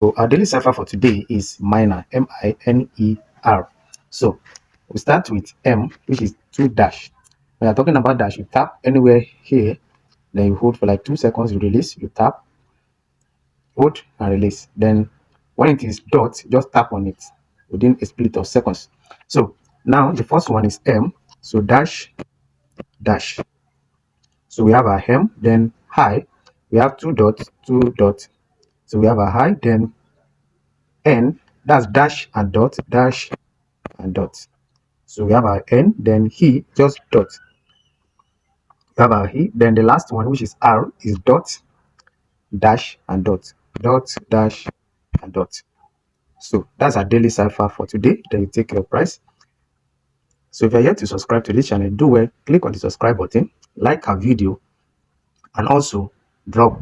So our daily cipher for today is minor, M-I-N-E-R. So we start with M, which is 2 dash. When you're talking about dash, you tap anywhere here, then you hold for like 2 seconds, you release, you tap, hold and release. Then when it is dot, just tap on it within a split of seconds. So now the first one is M, so dash, dash. So we have our M, then high, we have 2 dots, 2 dots. So we have a high, then N, that's dash and dot, dash and dot. So we have our N, then he, just dot. We have our he, then the last one, which is R, is dot, dash and dot, dot, dash and dot. So that's our daily cipher for today. Then you take your price. So if you're yet to subscribe to this channel, do well, click on the subscribe button, like our video, and also drop